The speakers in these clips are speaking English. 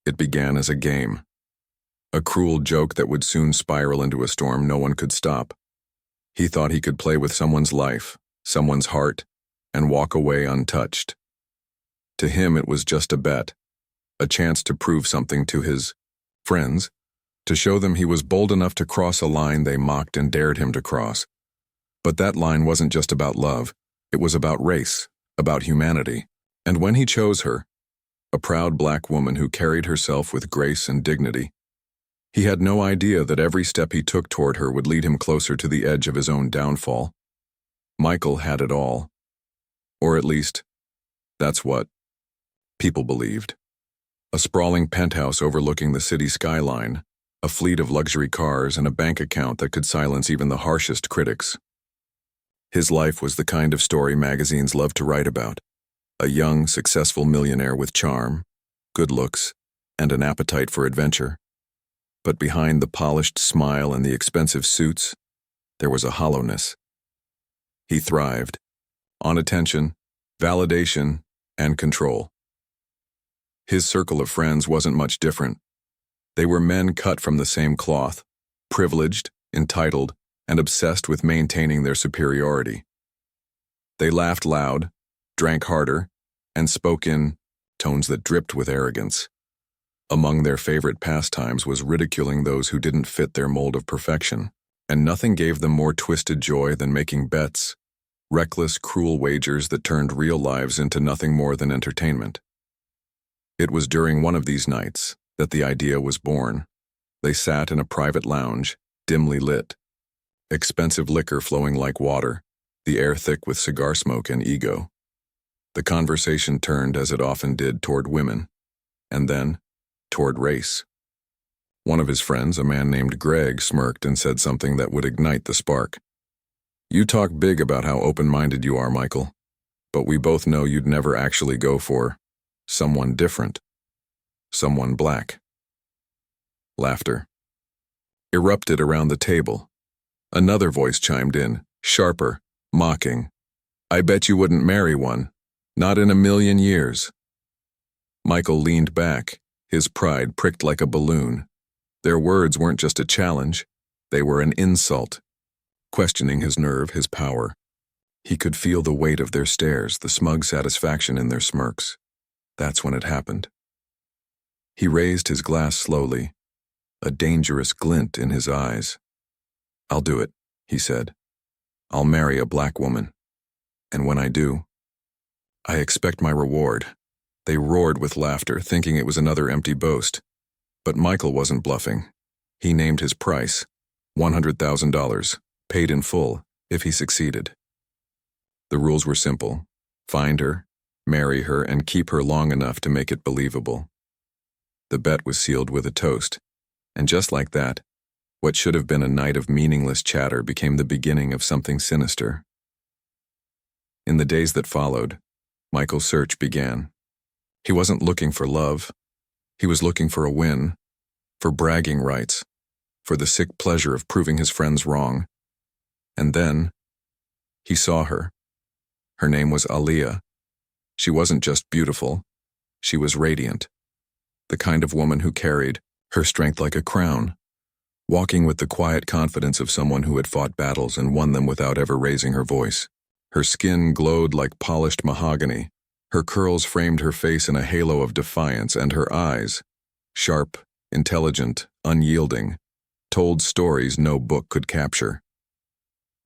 It began as a game. A cruel joke that would soon spiral into a storm no one could stop. He thought he could play with someone's life, someone's heart, and walk away untouched. To him it was just a bet, a chance to prove something to his friends, to show them he was bold enough to cross a line they mocked and dared him to cross. But that line wasn't just about love, it was about race, about humanity. And when he chose her, a proud black woman who carried herself with grace and dignity, he had no idea that every step he took toward her would lead him closer to the edge of his own downfall. Michael had it all. Or at least, that's what people believed. A sprawling penthouse overlooking the city skyline, a fleet of luxury cars, and a bank account that could silence even the harshest critics. His life was the kind of story magazines loved to write about. A young, successful millionaire with charm, good looks, and an appetite for adventure. But behind the polished smile and the expensive suits, there was a hollowness. He thrived on attention, validation, and control. His circle of friends wasn't much different. They were men cut from the same cloth, privileged, entitled, and obsessed with maintaining their superiority. They laughed loud, drank harder, and spoke in tones that dripped with arrogance. Among their favorite pastimes was ridiculing those who didn't fit their mold of perfection, and nothing gave them more twisted joy than making bets, reckless, cruel wagers that turned real lives into nothing more than entertainment. It was during one of these nights that the idea was born. They sat in a private lounge, dimly lit, expensive liquor flowing like water, the air thick with cigar smoke and ego. The conversation turned, as it often did, toward women, and then toward race. One of his friends, a man named Greg, smirked and said something that would ignite the spark. "You talk big about how open-minded you are, Michael, but we both know you'd never actually go for someone different, someone black." Laughter erupted around the table. Another voice chimed in, sharper, mocking. "I bet you wouldn't marry one, not in a million years." Michael leaned back, his pride pricked like a balloon. Their words weren't just a challenge, they were an insult, questioning his nerve, his power. He could feel the weight of their stares, the smug satisfaction in their smirks. That's when it happened. He raised his glass slowly, a dangerous glint in his eyes. "I'll do it," he said. "I'll marry a black woman. And when I do, I expect my reward." They roared with laughter, thinking it was another empty boast. But Michael wasn't bluffing. He named his price, $100,000, paid in full, if he succeeded. The rules were simple. Find her, marry her, and keep her long enough to make it believable. The bet was sealed with a toast, and just like that, what should have been a night of meaningless chatter became the beginning of something sinister. In the days that followed, Michael's search began. He wasn't looking for love. He was looking for a win, for bragging rights, for the sick pleasure of proving his friends wrong. And then, he saw her. Her name was Aaliyah. She wasn't just beautiful, she was radiant. The kind of woman who carried her strength like a crown, walking with the quiet confidence of someone who had fought battles and won them without ever raising her voice. Her skin glowed like polished mahogany. Her curls framed her face in a halo of defiance, and her eyes, sharp, intelligent, unyielding, told stories no book could capture.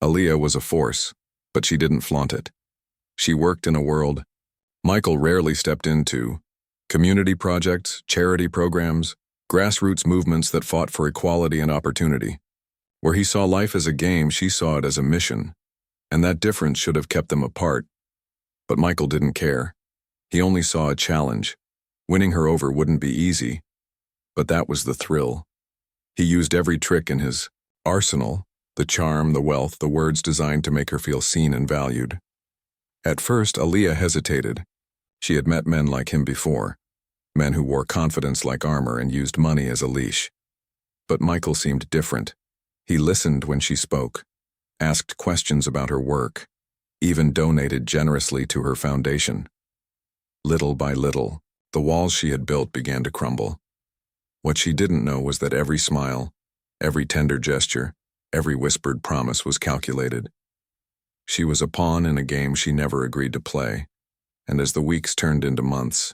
Aaliyah was a force, but she didn't flaunt it. She worked in a world Michael rarely stepped into: community projects, charity programs, grassroots movements that fought for equality and opportunity. Where he saw life as a game, she saw it as a mission, and that difference should have kept them apart. But Michael didn't care. He only saw a challenge. Winning her over wouldn't be easy, but that was the thrill. He used every trick in his arsenal, the charm, the wealth, the words designed to make her feel seen and valued. At first, Aaliyah hesitated. She had met men like him before, men who wore confidence like armor and used money as a leash. But Michael seemed different. He listened when she spoke, asked questions about her work, even donated generously to her foundation. Little by little, the walls she had built began to crumble. What she didn't know was that every smile, every tender gesture, every whispered promise was calculated. She was a pawn in a game she never agreed to play, and as the weeks turned into months,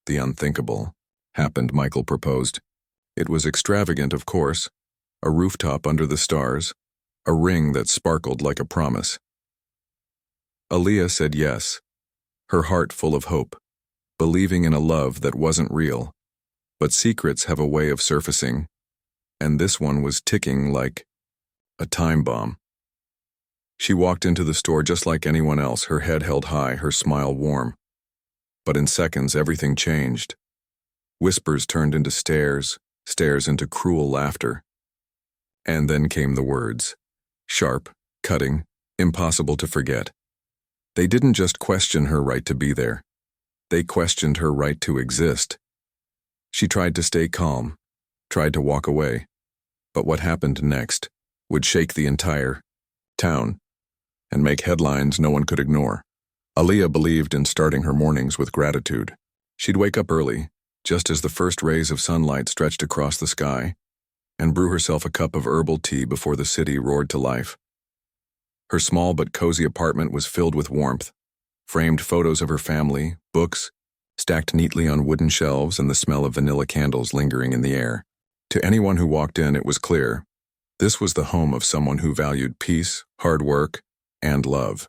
the unthinkable happened. Michael proposed. It was extravagant, of course, a rooftop under the stars, a ring that sparkled like a promise. Aaliyah said yes, her heart full of hope, believing in a love that wasn't real. But secrets have a way of surfacing, and this one was ticking like a time bomb. She walked into the store just like anyone else, her head held high, her smile warm. But in seconds, everything changed. Whispers turned into stares, stares into cruel laughter. And then came the words. Sharp, cutting, impossible to forget. They didn't just question her right to be there. They questioned her right to exist. She tried to stay calm, tried to walk away. But what happened next would shake the entire town and make headlines no one could ignore. Aaliyah believed in starting her mornings with gratitude. She'd wake up early, just as the first rays of sunlight stretched across the sky, and brew herself a cup of herbal tea before the city roared to life. Her small but cozy apartment was filled with warmth, framed photos of her family, books, stacked neatly on wooden shelves, and the smell of vanilla candles lingering in the air. To anyone who walked in, it was clear. This was the home of someone who valued peace, hard work, and love.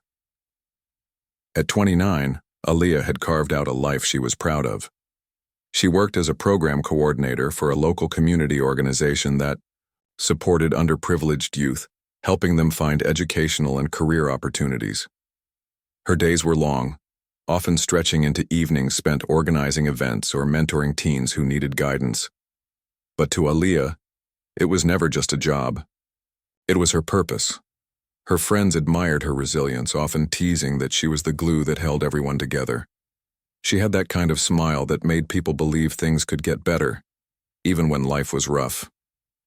At 29, Aaliyah had carved out a life she was proud of. She worked as a program coordinator for a local community organization that supported underprivileged youth, helping them find educational and career opportunities. Her days were long, often stretching into evenings spent organizing events or mentoring teens who needed guidance. But to Aaliyah, it was never just a job. It was her purpose. Her friends admired her resilience, often teasing that she was the glue that held everyone together. She had that kind of smile that made people believe things could get better, even when life was rough.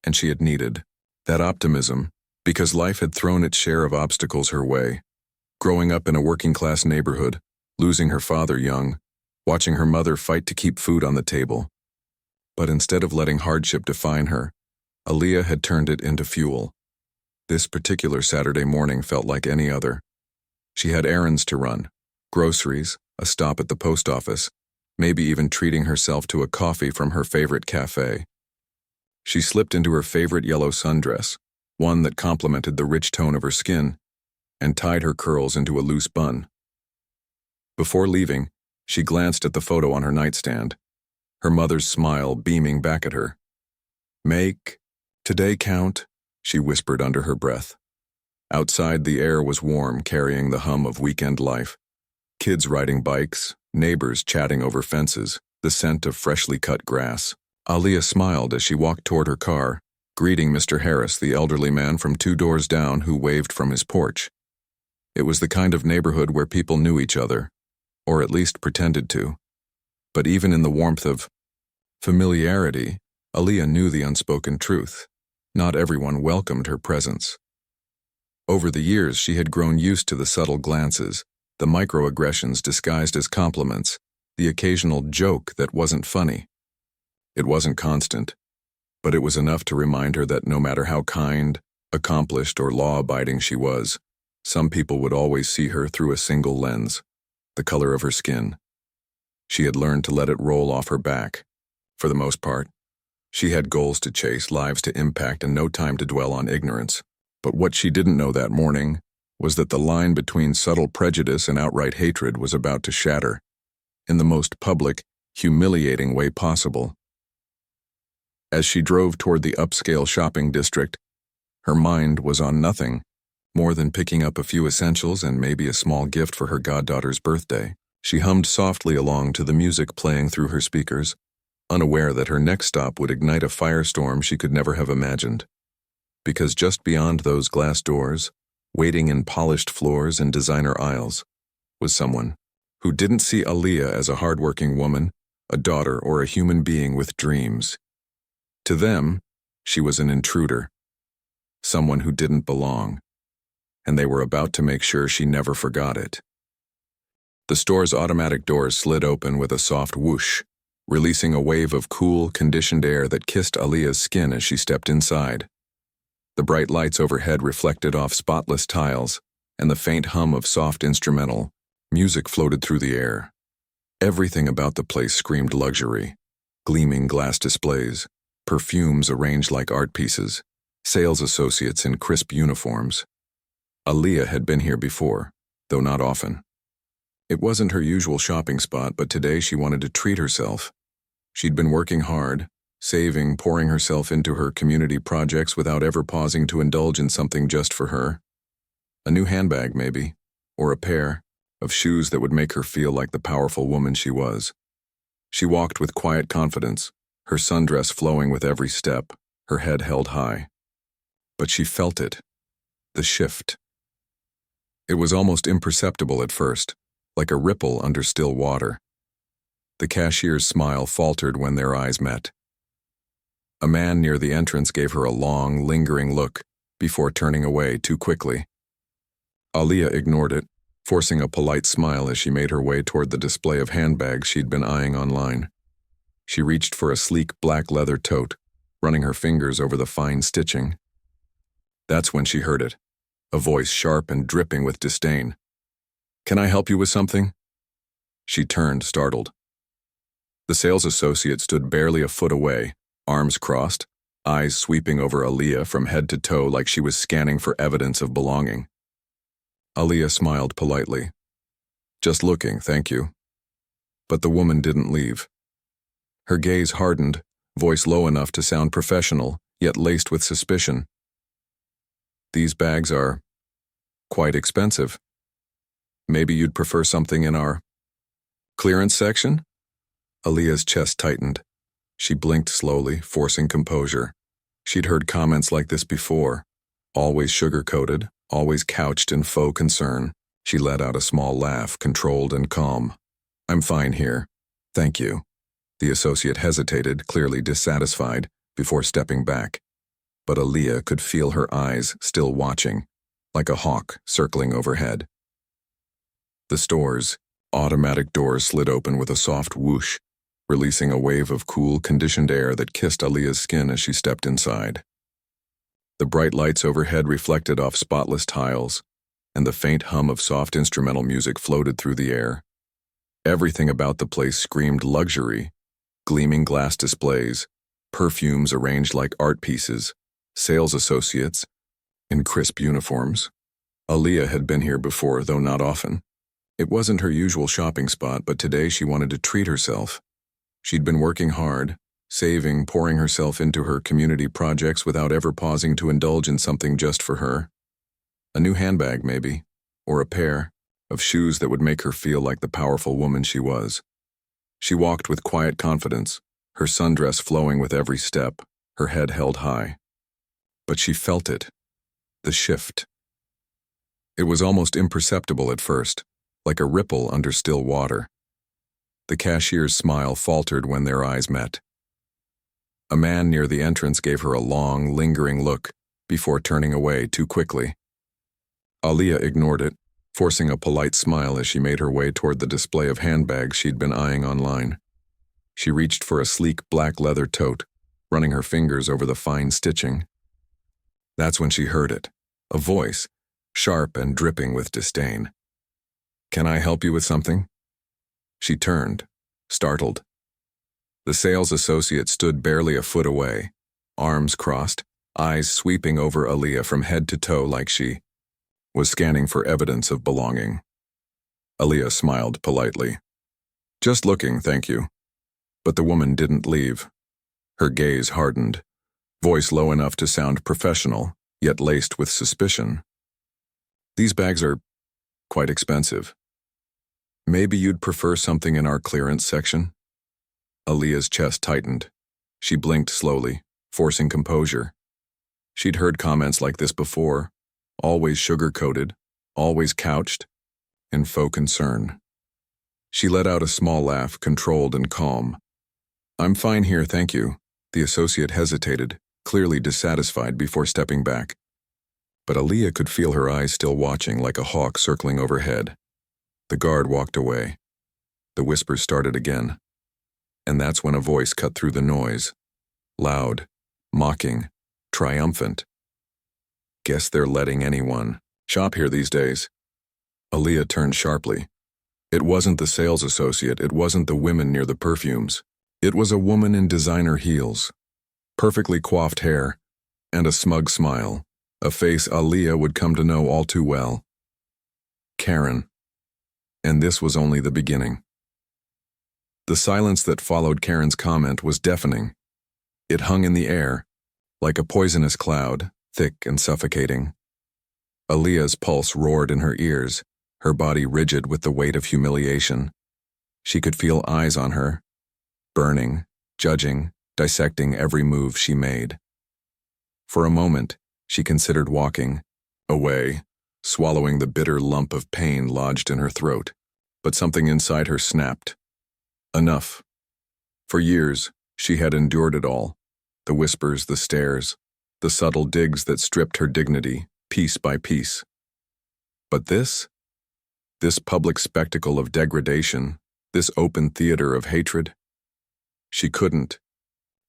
And she had needed that optimism because life had thrown its share of obstacles her way. Growing up in a working-class neighborhood, losing her father young, watching her mother fight to keep food on the table. But instead of letting hardship define her, Aaliyah had turned it into fuel. This particular Saturday morning felt like any other. She had errands to run, groceries, a stop at the post office, maybe even treating herself to a coffee from her favorite cafe. She slipped into her favorite yellow sundress, one that complemented the rich tone of her skin, and tied her curls into a loose bun. Before leaving, she glanced at the photo on her nightstand, her mother's smile beaming back at her. "Make today count," she whispered under her breath. Outside, the air was warm, carrying the hum of weekend life. Kids riding bikes, neighbors chatting over fences, the scent of freshly cut grass. Aaliyah smiled as she walked toward her car, greeting Mr. Harris, the elderly man from 2 doors down who waved from his porch. It was the kind of neighborhood where people knew each other, or at least pretended to. But even in the warmth of familiarity, Aaliyah knew the unspoken truth. Not everyone welcomed her presence. Over the years, she had grown used to the subtle glances, the microaggressions disguised as compliments, the occasional joke that wasn't funny. It wasn't constant, but it was enough to remind her that no matter how kind, accomplished, or law-abiding she was, some people would always see her through a single lens, the color of her skin. She had learned to let it roll off her back. For the most part, she had goals to chase, lives to impact, and no time to dwell on ignorance. But what she didn't know that morning was that the line between subtle prejudice and outright hatred was about to shatter, in the most public, humiliating way possible. As she drove toward the upscale shopping district, her mind was on nothing more than picking up a few essentials and maybe a small gift for her goddaughter's birthday. She hummed softly along to the music playing through her speakers, unaware that her next stop would ignite a firestorm she could never have imagined. Because just beyond those glass doors, waiting in polished floors and designer aisles, was someone who didn't see Aaliyah as a hardworking woman, a daughter, or a human being with dreams. To them, she was an intruder, someone who didn't belong, and they were about to make sure she never forgot it. The store's automatic doors slid open with a soft whoosh, releasing a wave of cool, conditioned air that kissed Aaliyah's skin as she stepped inside. The bright lights overhead reflected off spotless tiles, and the faint hum of soft instrumental music floated through the air. Everything about the place screamed luxury: gleaming glass displays, perfumes arranged like art pieces, sales associates in crisp uniforms. Aaliyah had been here before, though not often. It wasn't her usual shopping spot, but today she wanted to treat herself. She'd been working hard, saving, pouring herself into her community projects without ever pausing to indulge in something just for her. A new handbag, maybe, or a pair of shoes that would make her feel like the powerful woman she was. She walked with quiet confidence, her sundress flowing with every step, her head held high. But she felt it, the shift. It was almost imperceptible at first, like a ripple under still water. The cashier's smile faltered when their eyes met. A man near the entrance gave her a long, lingering look before turning away too quickly. Aaliyah ignored it, forcing a polite smile as she made her way toward the display of handbags she'd been eyeing online. She reached for a sleek black leather tote, running her fingers over the fine stitching. That's when she heard it, a voice sharp and dripping with disdain. "Can I help you with something?" She turned, startled. The sales associate stood barely a foot away, arms crossed, eyes sweeping over Aaliyah from head to toe like she was scanning for evidence of belonging. Aaliyah smiled politely. "Just looking, thank you." But the woman didn't leave. Her gaze hardened, voice low enough to sound professional, yet laced with suspicion. "These bags are quite expensive. Maybe you'd prefer something in our clearance section?" Aaliyah's chest tightened. She blinked slowly, forcing composure. She'd heard comments like this before, always sugar-coated, always couched in faux concern. She let out a small laugh, controlled and calm. "I'm fine here. Thank you." The associate hesitated, clearly dissatisfied, before stepping back. But Aaliyah could feel her eyes still watching, like a hawk circling overhead. The store's automatic doors slid open with a soft whoosh, releasing a wave of cool, conditioned air that kissed Aaliyah's skin as she stepped inside. The bright lights overhead reflected off spotless tiles, and the faint hum of soft instrumental music floated through the air. Everything about the place screamed luxury: gleaming glass displays, perfumes arranged like art pieces, sales associates in crisp uniforms. Aaliyah had been here before, though not often. It wasn't her usual shopping spot, but today she wanted to treat herself. She'd been working hard, saving, pouring herself into her community projects without ever pausing to indulge in something just for her. A new handbag, maybe, or a pair of shoes that would make her feel like the powerful woman she was. She walked with quiet confidence, her sundress flowing with every step, her head held high. But she felt it, the shift. It was almost imperceptible at first, like a ripple under still water. The cashier's smile faltered when their eyes met. A man near the entrance gave her a long, lingering look before turning away too quickly. Aaliyah ignored it, forcing a polite smile as she made her way toward the display of handbags she'd been eyeing online. She reached for a sleek black leather tote, running her fingers over the fine stitching. That's when she heard it, a voice, sharp and dripping with disdain. "Can I help you with something?" She turned, startled. The sales associate stood barely a foot away, arms crossed, eyes sweeping over Aaliyah from head to toe like she was scanning for evidence of belonging. Aaliyah smiled politely. "Just looking, thank you." But the woman didn't leave. Her gaze hardened, voice low enough to sound professional, yet laced with suspicion. "These bags are quite expensive. Maybe you'd prefer something in our clearance section?" Aaliyah's chest tightened. She blinked slowly, forcing composure. She'd heard comments like this before, always sugar-coated, always couched in faux concern. She let out a small laugh, controlled and calm. "I'm fine here, thank you." The associate hesitated, clearly dissatisfied before stepping back. But Aaliyah could feel her eyes still watching like a hawk circling overhead. The guard walked away. The whispers started again. And that's when a voice cut through the noise. Loud, mocking, triumphant. Guess they're letting anyone shop here these days. Aaliyah turned sharply. It wasn't the sales associate, it wasn't the women near the perfumes. It was a woman in designer heels, perfectly coiffed hair, and a smug smile, a face Aaliyah would come to know all too well. Karen. And this was only the beginning. The silence that followed Karen's comment was deafening. It hung in the air, like a poisonous cloud, thick and suffocating. Aaliyah's pulse roared in her ears, her body rigid with the weight of humiliation. She could feel eyes on her, burning, judging, dissecting every move she made. For a moment, she considered walking away, swallowing the bitter lump of pain lodged in her throat, but something inside her snapped. Enough. For years, she had endured it all, the whispers, the stares, the subtle digs that stripped her dignity, piece by piece. But this public spectacle of degradation, this open theater of hatred, she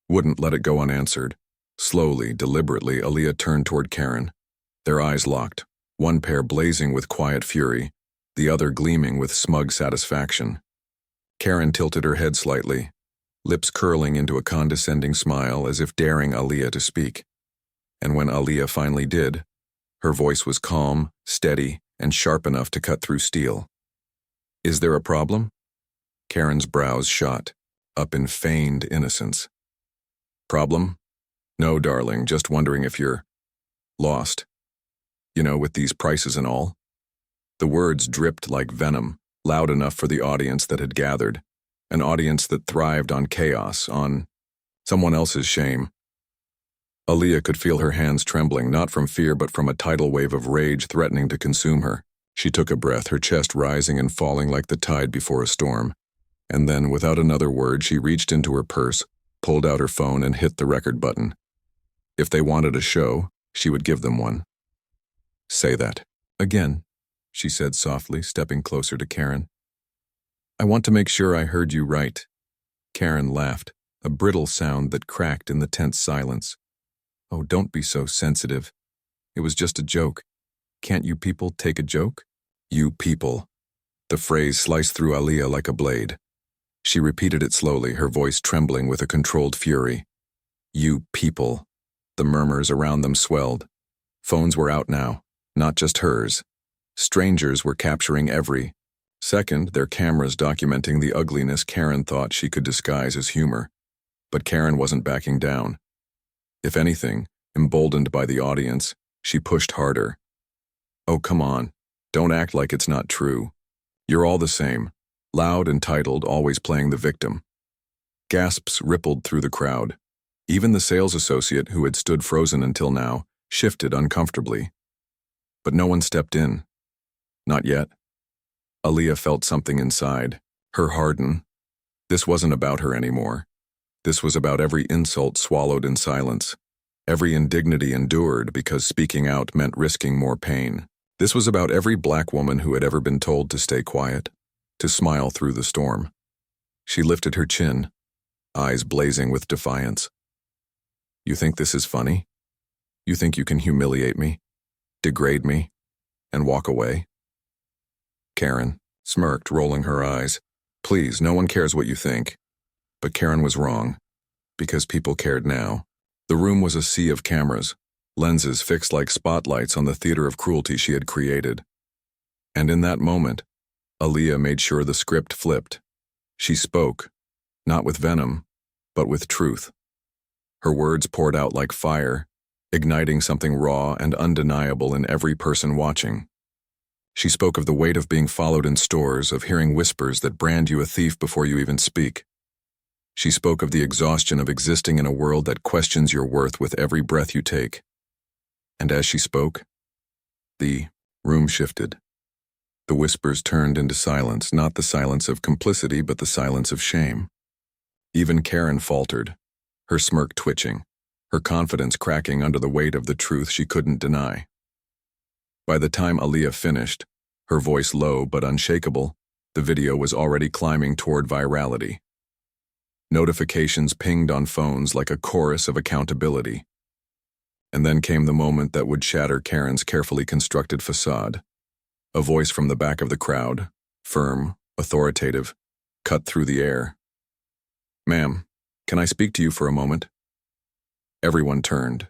wouldn't let it go unanswered. Slowly, deliberately, Aaliyah turned toward Karen. Their eyes locked, one pair blazing with quiet fury, the other gleaming with smug satisfaction. Karen tilted her head slightly, lips curling into a condescending smile as if daring Aaliyah to speak. And when Aaliyah finally did, her voice was calm, steady, and sharp enough to cut through steel. Is there a problem? Karen's brows shot, up in feigned innocence. Problem? No, darling, just wondering if you're lost. You know, with these prices and all. The words dripped like venom, loud enough for the audience that had gathered, an audience that thrived on chaos, on someone else's shame. Aaliyah could feel her hands trembling, not from fear but from a tidal wave of rage threatening to consume her. She took a breath, her chest rising and falling like the tide before a storm. And then, without another word, she reached into her purse, pulled out her phone, and hit the record button. If they wanted a show, she would give them one. Say that. Again, she said softly, stepping closer to Karen. I want to make sure I heard you right. Karen laughed, a brittle sound that cracked in the tense silence. Oh, don't be so sensitive. It was just a joke. Can't you people take a joke? You people. The phrase sliced through Aaliyah like a blade. She repeated it slowly, her voice trembling with a controlled fury. You people. The murmurs around them swelled. Phones were out now, not just hers. Strangers were capturing every second, their cameras documenting the ugliness Karen thought she could disguise as humor. But Karen wasn't backing down. If anything, emboldened by the audience, she pushed harder. Oh, come on. Don't act like it's not true. You're all the same. Loud, entitled, always playing the victim. Gasps rippled through the crowd. Even the sales associate, who had stood frozen until now, shifted uncomfortably. But no one stepped in. Not yet. Aaliyah felt something inside, her harden. This wasn't about her anymore. This was about every insult swallowed in silence, every indignity endured because speaking out meant risking more pain. This was about every black woman who had ever been told to stay quiet, to smile through the storm. She lifted her chin, eyes blazing with defiance. You think this is funny? You think you can humiliate me, degrade me, and walk away? Karen smirked, rolling her eyes. Please, no one cares what you think. But Karen was wrong, because people cared now. The room was a sea of cameras, lenses fixed like spotlights on the theater of cruelty she had created. And in that moment, Aaliyah made sure the script flipped. She spoke, not with venom, but with truth. Her words poured out like fire, igniting something raw and undeniable in every person watching. She spoke of the weight of being followed in stores, of hearing whispers that brand you a thief before you even speak. She spoke of the exhaustion of existing in a world that questions your worth with every breath you take. And as she spoke, the room shifted. The whispers turned into silence, not the silence of complicity, but the silence of shame. Even Karen faltered, her smirk twitching, her confidence cracking under the weight of the truth she couldn't deny. By the time Aaliyah finished, her voice low but unshakable, the video was already climbing toward virality. Notifications pinged on phones like a chorus of accountability. And then came the moment that would shatter Karen's carefully constructed facade. A voice from the back of the crowd, firm, authoritative, cut through the air. "Ma'am, can I speak to you for a moment?" Everyone turned.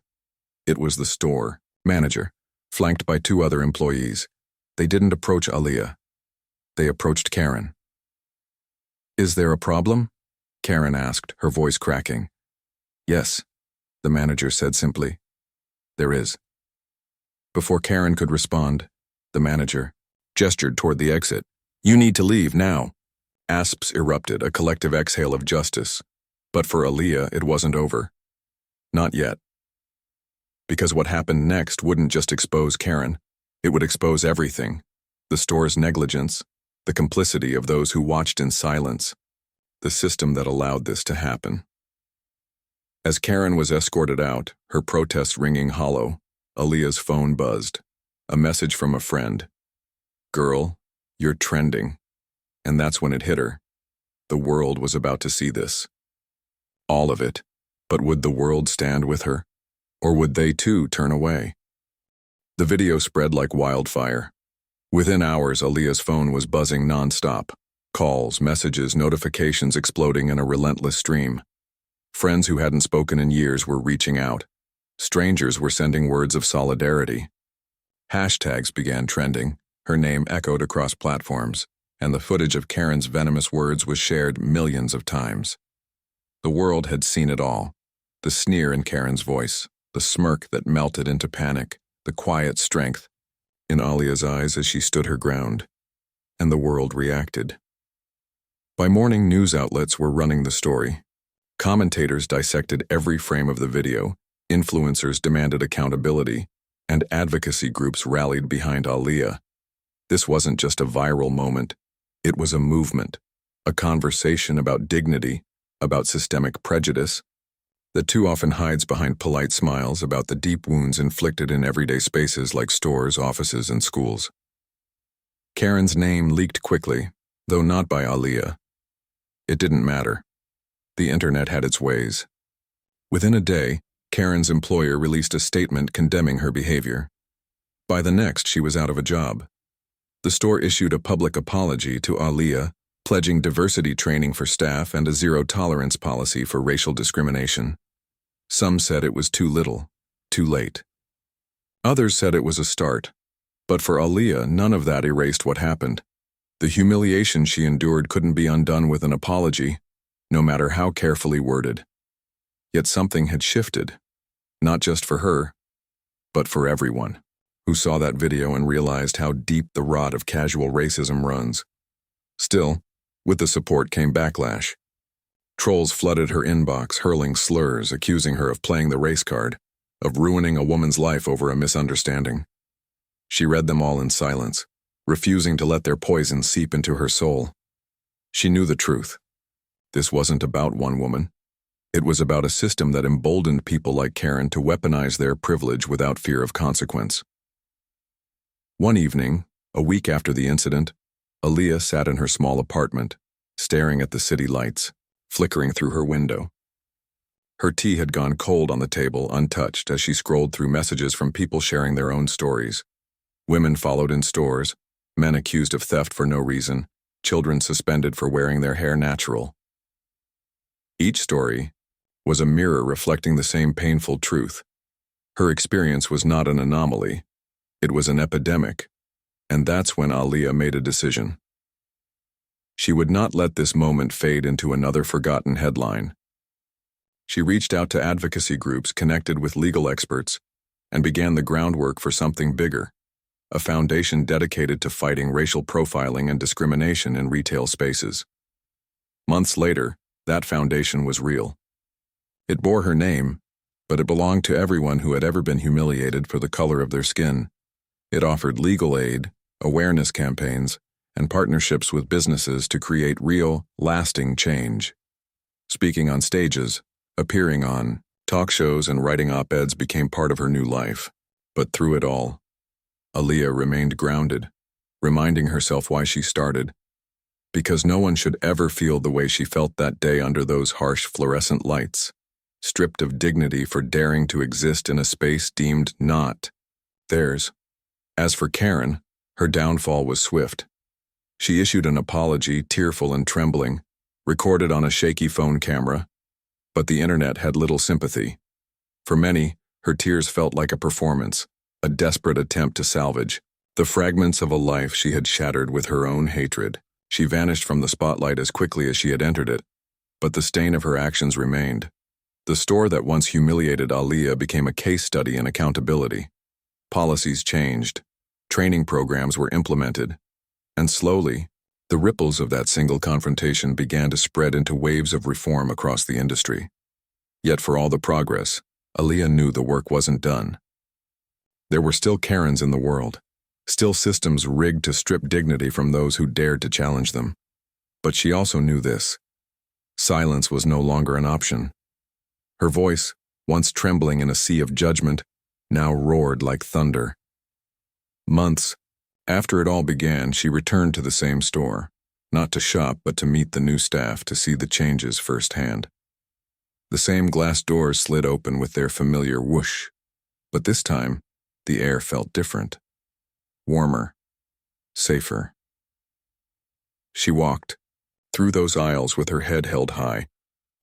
It was the store manager, flanked by two other employees. They didn't approach Aaliyah. They approached Karen. "Is there a problem?" Karen asked, her voice cracking. "Yes," the manager said simply. "There is." Before Karen could respond, the manager gestured toward the exit. "You need to leave now." Asps erupted, a collective exhale of justice. But for Aaliyah, it wasn't over. Not yet. Because what happened next wouldn't just expose Karen, it would expose everything. The store's negligence, the complicity of those who watched in silence, the system that allowed this to happen. As Karen was escorted out, her protest ringing hollow, Aaliyah's phone buzzed. A message from a friend. "Girl, you're trending." And that's when it hit her. The world was about to see this. All of it. But would the world stand with her? Or would they too turn away? The video spread like wildfire. Within hours, Aaliyah's phone was buzzing nonstop. Calls, messages, notifications exploding in a relentless stream. Friends who hadn't spoken in years were reaching out. Strangers were sending words of solidarity. Hashtags began trending. Her name echoed across platforms, and the footage of Karen's venomous words was shared millions of times. The world had seen it all. The sneer in Karen's voice, the smirk that melted into panic, the quiet strength in Aaliyah's eyes as she stood her ground. And the world reacted. By morning, news outlets were running the story. Commentators dissected every frame of the video, influencers demanded accountability, and advocacy groups rallied behind Aaliyah. This wasn't just a viral moment. It was a movement, a conversation about dignity, about systemic prejudice, that too often hides behind polite smiles, about the deep wounds inflicted in everyday spaces like stores, offices, and schools. Karen's name leaked quickly, though not by Aaliyah. It didn't matter. The internet had its ways. Within a day, Karen's employer released a statement condemning her behavior. By the next, she was out of a job. The store issued a public apology to Aaliyah, pledging diversity training for staff and a zero-tolerance policy for racial discrimination. Some said it was too little, too late. Others said it was a start. But for Aaliyah, none of that erased what happened. The humiliation she endured couldn't be undone with an apology, no matter how carefully worded. Yet something had shifted, not just for her, but for everyone who saw that video and realized how deep the rot of casual racism runs. Still, with the support came backlash. Trolls flooded her inbox, hurling slurs, accusing her of playing the race card, of ruining a woman's life over a misunderstanding. She read them all in silence, refusing to let their poison seep into her soul. She knew the truth. This wasn't about one woman. It was about a system that emboldened people like Karen to weaponize their privilege without fear of consequence. One evening, a week after the incident, Aaliyah sat in her small apartment, staring at the city lights, flickering through her window. Her tea had gone cold on the table, untouched, as she scrolled through messages from people sharing their own stories. Women followed in stores, men accused of theft for no reason, children suspended for wearing their hair natural. Each story was a mirror reflecting the same painful truth. Her experience was not an anomaly. It was an epidemic. And that's when Aaliyah made a decision. She would not let this moment fade into another forgotten headline. She reached out to advocacy groups, connected with legal experts, and began the groundwork for something bigger, a foundation dedicated to fighting racial profiling and discrimination in retail spaces. Months later, that foundation was real. It bore her name, but it belonged to everyone who had ever been humiliated for the color of their skin. It offered legal aid, awareness campaigns, and partnerships with businesses to create real, lasting change. Speaking on stages, appearing on talk shows, and writing op-eds became part of her new life. But through it all, Aaliyah remained grounded, reminding herself why she started. because no one should ever feel the way she felt that day under those harsh fluorescent lights, stripped of dignity for daring to exist in a space deemed not theirs. As for Karen, her downfall was swift. She issued an apology, tearful and trembling, recorded on a shaky phone camera, but the internet had little sympathy. For many, her tears felt like a performance, a desperate attempt to salvage the fragments of a life she had shattered with her own hatred. She vanished from the spotlight as quickly as she had entered it, but the stain of her actions remained. The store that once humiliated Aaliyah became a case study in accountability. Policies changed, training programs were implemented, and slowly, the ripples of that single confrontation began to spread into waves of reform across the industry. Yet for all the progress, Aaliyah knew the work wasn't done. There were still Karens in the world, still systems rigged to strip dignity from those who dared to challenge them. But she also knew this: silence was no longer an option. Her voice, once trembling in a sea of judgment, now roared like thunder. Months after it all began, she returned to the same store, not to shop but to meet the new staff, to see the changes firsthand. The same glass doors slid open with their familiar whoosh, but this time, the air felt different. Warmer, safer. She walked through those aisles with her head held high,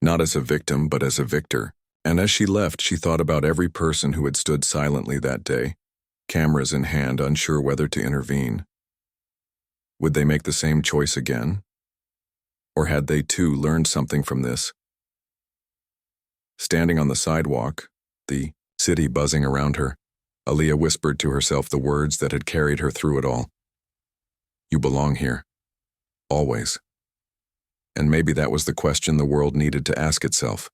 not as a victim but as a victor, and as she left she thought about every person who had stood silently that day, cameras in hand, unsure whether to intervene. Would they make the same choice again? Or had they too learned something from this? Standing on the sidewalk, the city buzzing around her, Aaliyah whispered to herself the words that had carried her through it all. You belong here. Always. And maybe that was the question the world needed to ask itself.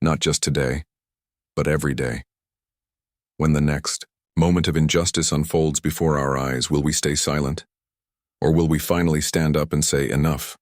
Not just today, but every day. When the next moment of injustice unfolds before our eyes, will we stay silent? Or will we finally stand up and say enough?